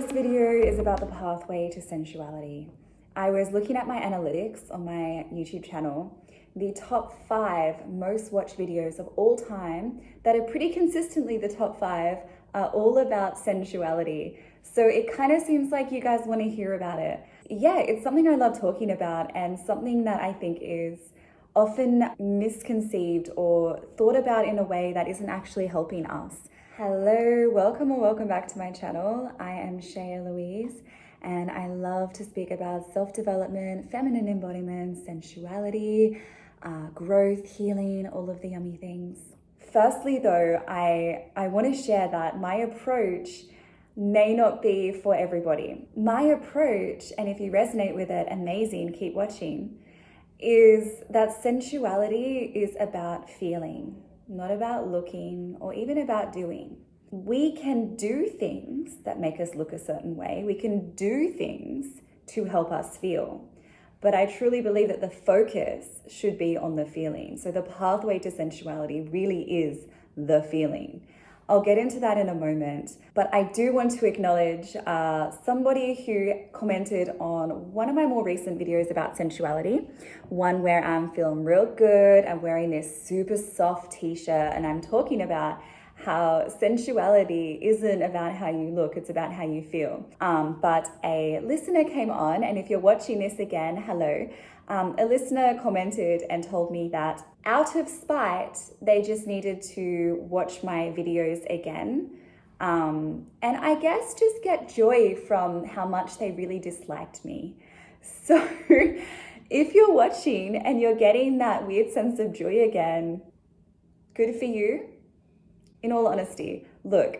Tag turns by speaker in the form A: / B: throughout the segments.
A: This video is about the pathway to sensuality. I was looking at my analytics on my YouTube channel. The top 5 most watched videos of all time that are pretty consistently the top 5 are all about sensuality. So it kind of seems like you guys want to hear about it. Yeah, it's something I love talking about and something that I think is often misconceived or thought about in a way that isn't actually helping us. Hello, welcome or welcome back to my channel. I am Shae Eloise and I love to speak about self-development, feminine embodiment, sensuality, growth, healing, all of the yummy things. Firstly though, I want to share that my approach may not be for everybody. My approach, and if you resonate with it, amazing, keep watching, is that sensuality is about feeling, not about looking or even about doing. We can do things that make us look a certain way. We can do things to help us feel. But I truly believe that the focus should be on the feeling. So the pathway to sensuality really is the feeling. I'll get into that in a moment, but I do want to acknowledge somebody who commented on one of my more recent videos about sensuality, one where I'm feeling real good, I'm wearing this super soft t-shirt, and I'm talking about how sensuality isn't about how you look, it's about how you feel. But a listener came on, and if you're watching this again, hello. A listener commented and told me that out of spite, they just needed to watch my videos again. And I guess just get joy from how much they really disliked me. So if you're watching and you're getting that weird sense of joy again, good for you. In all honesty, look,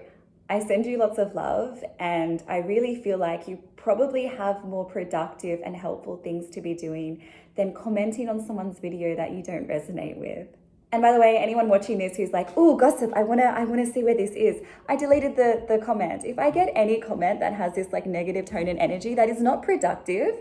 A: I send you lots of love and I really feel like you probably have more productive and helpful things to be doing than commenting on someone's video that you don't resonate with. And by the way, anyone watching this who's like, oh, gossip, I wanna see where this is, I deleted the comment. If I get any comment that has this like negative tone and energy that is not productive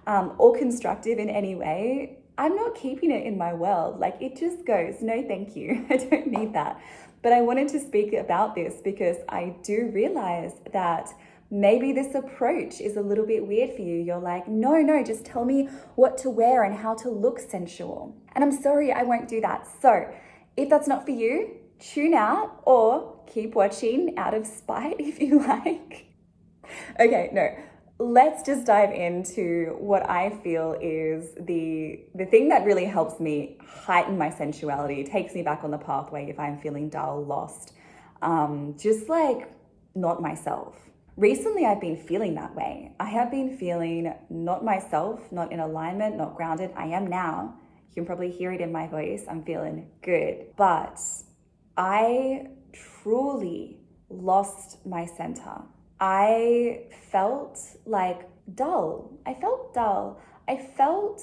A: or constructive in any way, I'm not keeping it in my world. Like it just goes, no thank you, I don't need that. But I wanted to speak about this because I do realize that maybe this approach is a little bit weird for you. You're like, no, just tell me what to wear and how to look sensual. And I'm sorry, I won't do that. So if that's not for you, tune out or keep watching out of spite if you like. Okay, no. Let's just dive into what I feel is the thing that really helps me heighten my sensuality, takes me back on the pathway if I'm feeling dull, lost, just like not myself. Recently, I've been feeling that way. I have been feeling not myself, not in alignment, not grounded. I am now. You can probably hear it in my voice. I'm feeling good. But I truly lost my center. I felt like dull. I felt dull. I felt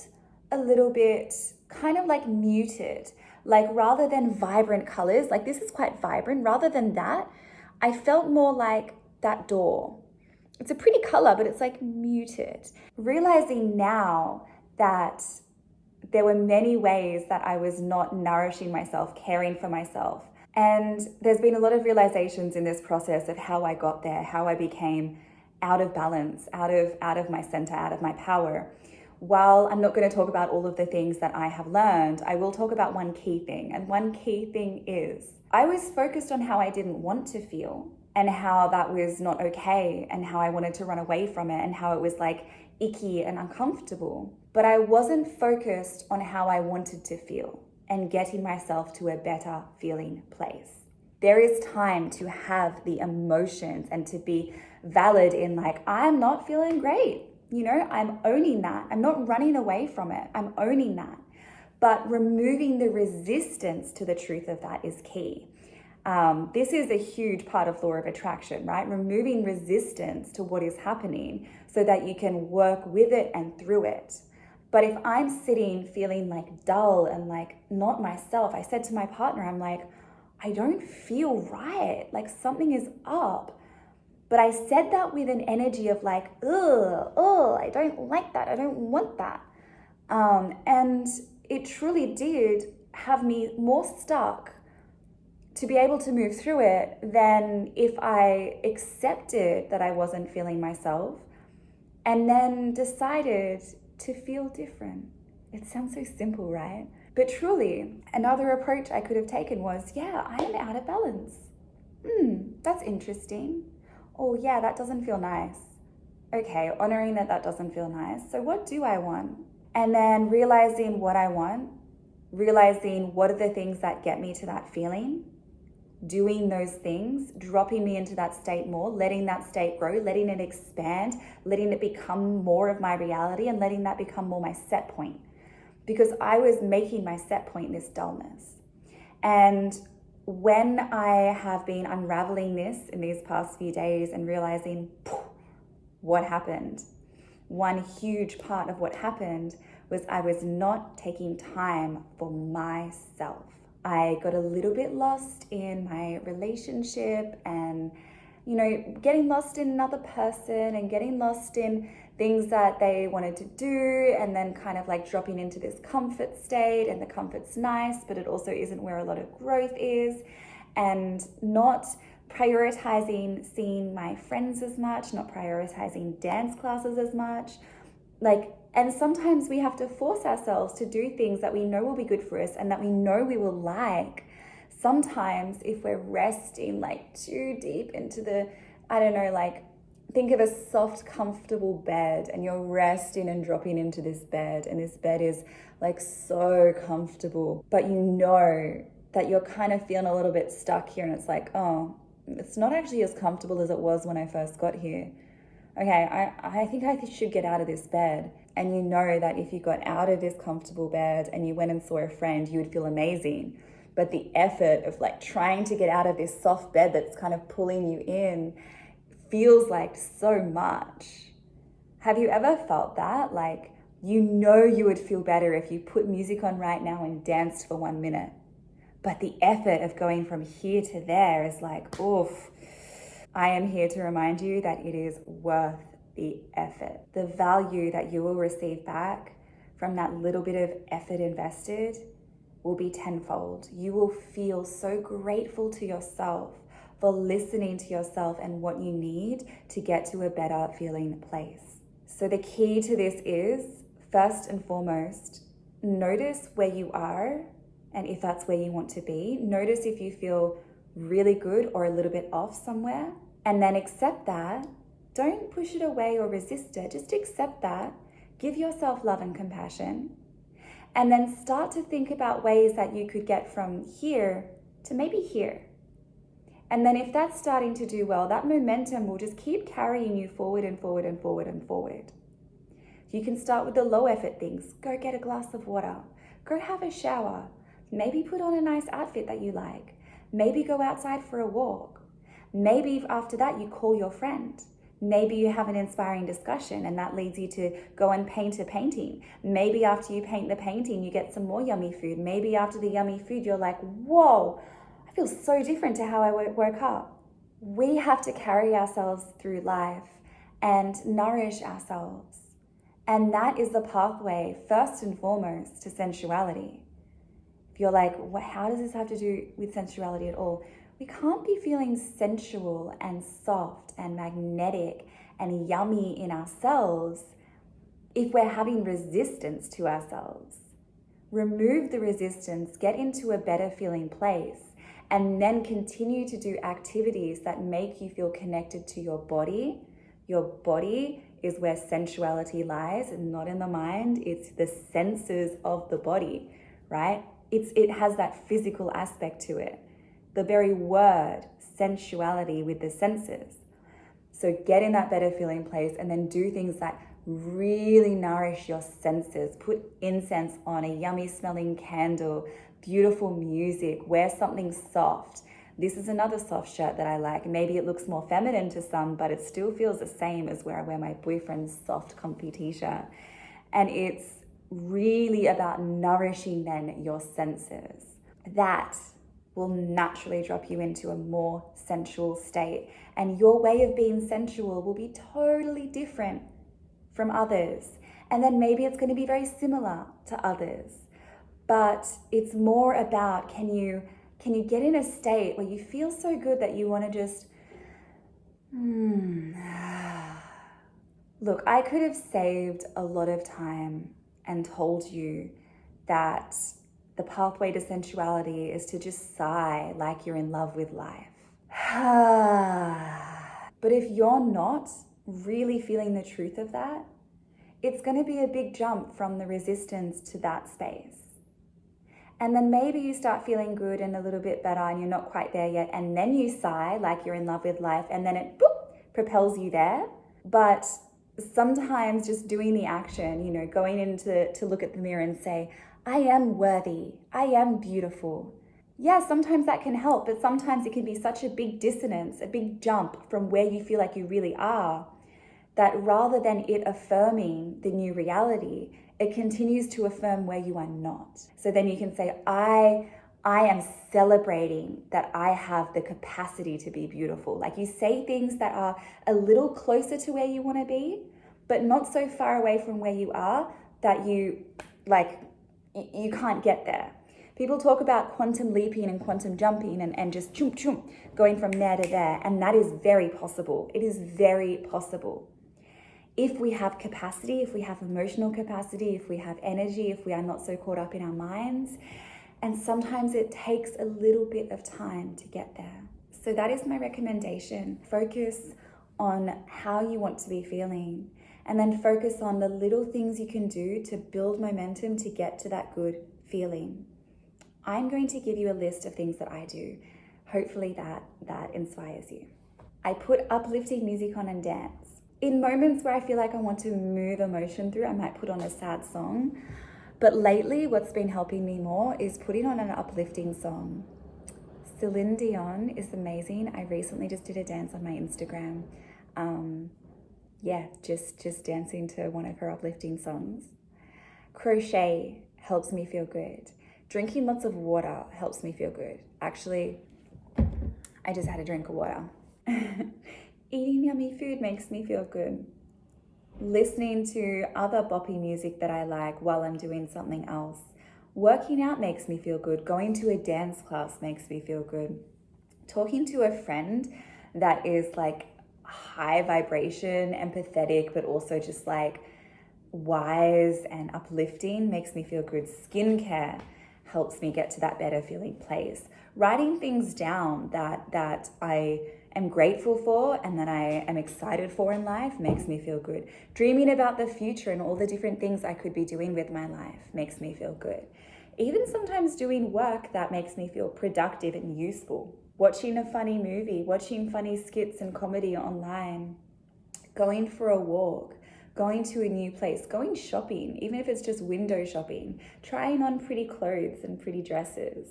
A: a little bit kind of like muted. Like rather than vibrant colors, like this is quite vibrant. Rather than that, I felt more like that door. It's a pretty color, but it's like muted. Realizing now that there were many ways that I was not nourishing myself, caring for myself. And there's been a lot of realizations in this process of how I got there, how I became out of balance, out of my center, out of my power. While I'm not going to talk about all of the things that I have learned, I will talk about one key thing. And one key thing is I was focused on how I didn't want to feel and how that was not okay and how I wanted to run away from it and how it was like icky and uncomfortable. But I wasn't focused on how I wanted to feel and getting myself to a better feeling place. There is time to have the emotions and to be valid in like, I'm not feeling great. You know, I'm owning that. I'm not running away from it. I'm owning that. But removing the resistance to the truth of that is key. This is a huge part of law of attraction, right? Removing resistance to what is happening so that you can work with it and through it. But if I'm sitting feeling like dull and like not myself, I said to my partner, I'm like, I don't feel right. Like something is up. But I said that with an energy of like, I don't like that. I don't want that. And it truly did have me more stuck to be able to move through it than if I accepted that I wasn't feeling myself and then decided to feel different. It sounds so simple, right? But truly, another approach I could have taken was, yeah, I am out of balance. That's interesting. Oh yeah, that doesn't feel nice. Okay, honoring that that doesn't feel nice. So what do I want? And then realizing what I want, realizing what are the things that get me to that feeling, doing those things, dropping me into that state more, letting that state grow, letting it expand, letting it become more of my reality, and letting that become more my set point. Because I was making my set point this dullness. And when I have been unraveling this in these past few days and realizing what happened, one huge part of what happened was I was not taking time for myself. I got a little bit lost in my relationship and, getting lost in another person and getting lost in things that they wanted to do, and then kind of like dropping into this comfort state, and the comfort's nice, but it also isn't where a lot of growth is, and not prioritizing seeing my friends as much, not prioritizing dance classes as much. And sometimes we have to force ourselves to do things that we know will be good for us and that we know we will like. Sometimes if we're resting too deep into the, think of a soft, comfortable bed, and you're resting and dropping into this bed, and this bed is so comfortable, but you know that you're kind of feeling a little bit stuck here, and it's it's not actually as comfortable as it was when I first got here. Okay, I think I should get out of this bed. And you know that if you got out of this comfortable bed and you went and saw a friend, you would feel amazing. But the effort of trying to get out of this soft bed that's kind of pulling you in feels like so much. Have you ever felt that? You would feel better if you put music on right now and danced for 1 minute. But the effort of going from here to there is oof. I am here to remind you that it is worth the effort. The value that you will receive back from that little bit of effort invested will be tenfold. You will feel so grateful to yourself for listening to yourself and what you need to get to a better feeling place. So the key to this is, first and foremost, notice where you are, and if that's where you want to be, notice if you feel really good or a little bit off somewhere, and then accept that. Don't push it away or resist it. Just accept that. Give yourself love and compassion. And then start to think about ways that you could get from here to maybe here. And then if that's starting to do well, that momentum will just keep carrying you forward and forward and forward and forward. You can start with the low effort things. Go get a glass of water. Go have a shower. Maybe put on a nice outfit that you like. Maybe go outside for a walk. Maybe after that you call your friend. Maybe you have an inspiring discussion and that leads you to go and paint a painting. Maybe after you paint the painting, you get some more yummy food. Maybe after the yummy food, you're like, whoa, I feel so different to how I woke up. We have to carry ourselves through life and nourish ourselves. And that is the pathway, first and foremost, to sensuality. If you're like, how does this have to do with sensuality at all? We can't be feeling sensual and soft and magnetic and yummy in ourselves if we're having resistance to ourselves. Remove the resistance, get into a better feeling place, and then continue to do activities that make you feel connected to your body. Your body is where sensuality lies, and not in the mind. It's the senses of the body, right? It has that physical aspect to it. The very word, sensuality, with the senses. So get in that better feeling place and then do things that really nourish your senses. Put incense on, a yummy smelling candle, beautiful music, wear something soft. This is another soft shirt that I like. Maybe it looks more feminine to some, but it still feels the same as where I wear my boyfriend's soft, comfy t-shirt. And it's really about nourishing then your senses. That will naturally drop you into a more sensual state. And your way of being sensual will be totally different from others. And then maybe it's going to be very similar to others. But it's more about, can you Can you get in a state where you feel so good that you want to just, Look, I could have saved a lot of time and told you that the pathway to sensuality is to just sigh like you're in love with life. But if you're not really feeling the truth of that, it's going to be a big jump from the resistance to that space. And then maybe you start feeling good and a little bit better and you're not quite there yet. And then you sigh like you're in love with life and then it propels you there. But sometimes just doing the action, going in to look at the mirror and say, I am worthy, I am beautiful. Yeah, sometimes that can help, but sometimes it can be such a big dissonance, a big jump from where you feel like you really are, that rather than it affirming the new reality, it continues to affirm where you are not. So then you can say, I am celebrating that I have the capacity to be beautiful. Like you say things that are a little closer to where you want to be, but not so far away from where you are that you can't get there. People talk about quantum leaping and quantum jumping and just choom choom, going from there to there. And that is very possible. It is very possible. If we have capacity, if we have emotional capacity, if we have energy, if we are not so caught up in our minds. And sometimes it takes a little bit of time to get there. So that is my recommendation. Focus on how you want to be feeling. And then focus on the little things you can do to build momentum to get to that good feeling. I'm going to give you a list of things that I do. Hopefully that inspires you. I put uplifting music on and dance. In moments where I feel like I want to move emotion through, I might put on a sad song. But lately, what's been helping me more is putting on an uplifting song. Celine Dion is amazing. I recently just did a dance on my Instagram. Just dancing to one of her uplifting songs. Crochet helps me feel good. Drinking lots of water helps me feel good. Actually, I just had a drink of water. Eating yummy food makes me feel good. Listening to other boppy music that I like while I'm doing something else. Working out makes me feel good. Going to a dance class makes me feel good. Talking to a friend that is like high vibration, empathetic, but also just like wise and uplifting makes me feel good. Skincare helps me get to that better feeling place. Writing things down that I am grateful for and that I am excited for in life makes me feel good. Dreaming about the future and all the different things I could be doing with my life makes me feel good. Even sometimes doing work that makes me feel productive and useful. Watching a funny movie, watching funny skits and comedy online, going for a walk, going to a new place, going shopping, even if it's just window shopping, trying on pretty clothes and pretty dresses.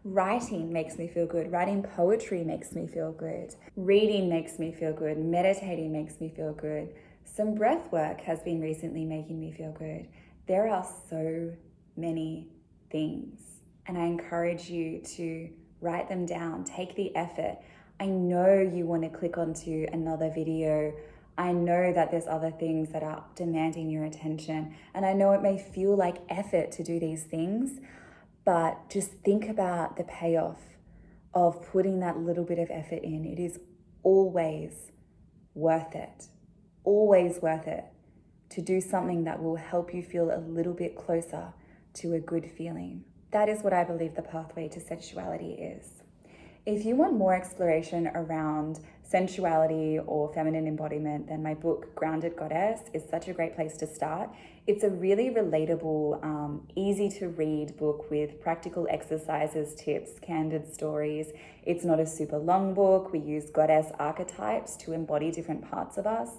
A: Writing makes me feel good. Writing poetry makes me feel good. Reading makes me feel good. Meditating makes me feel good. Some breath work has been recently making me feel good. There are so many things, and I encourage you to write them down. Take the effort. I know you want to click onto another video. I know that there's other things that are demanding your attention, and I know it may feel like effort to do these things, but just think about the payoff of putting that little bit of effort in. It is always worth it. Always worth it to do something that will help you feel a little bit closer to a good feeling. That is what I believe the pathway to sensuality is. If you want more exploration around sensuality or feminine embodiment, then my book, Grounded Goddess, is such a great place to start. It's a really relatable, easy to read book with practical exercises, tips, candid stories. It's not a super long book. We use goddess archetypes to embody different parts of us.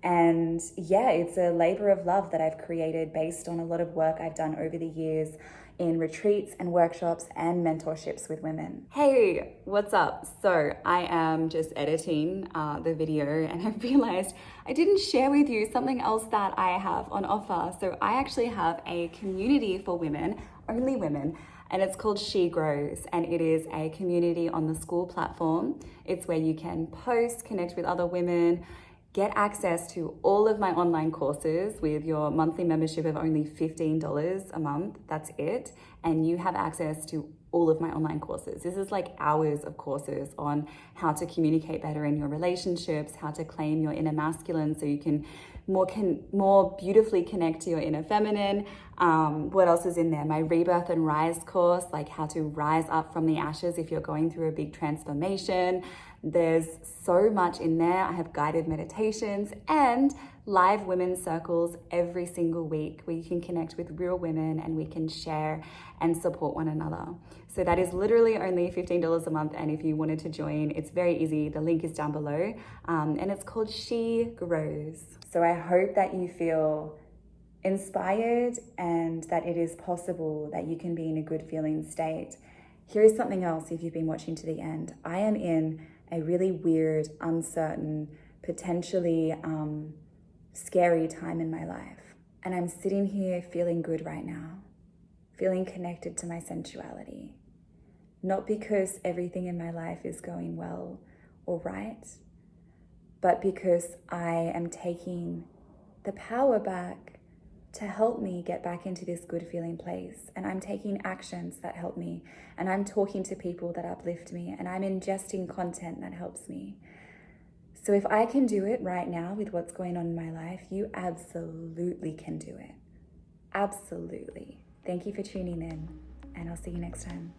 A: And yeah, it's a labor of love that I've created based on a lot of work I've done over the years in retreats and workshops and mentorships with women. Hey, what's up? So I am just editing the video and I've realized I didn't share with you something else that I have on offer. So I actually have a community for women, only women, and it's called She Grows, and it is a community on the School platform. It's where you can post, connect with other women, get access to all of my online courses with your monthly membership of only $15 a month. That's it. And you have access to all of my online courses. This is like hours of courses on how to communicate better in your relationships, how to claim your inner masculine so you can more beautifully connect to your inner feminine. What else is in there? My Rebirth and Rise course, like how to rise up from the ashes if you're going through a big transformation. There's so much in there. I have guided meditations and live women's circles every single week where you can connect with real women and we can share and support one another. So that is literally only $15 a month. And if you wanted to join, it's very easy. The link is down below. And it's called She Grows. So I hope that you feel inspired and that it is possible that you can be in a good feeling state. Here is something else if you've been watching to the end. I am in a really weird, uncertain, potentially scary time in my life. And I'm sitting here feeling good right now, feeling connected to my sensuality. Not because everything in my life is going well or right, but because I am taking the power back to help me get back into this good feeling place. And I'm taking actions that help me. And I'm talking to people that uplift me. And I'm ingesting content that helps me. So if I can do it right now with what's going on in my life, you absolutely can do it. Absolutely. Thank you for tuning in. And I'll see you next time.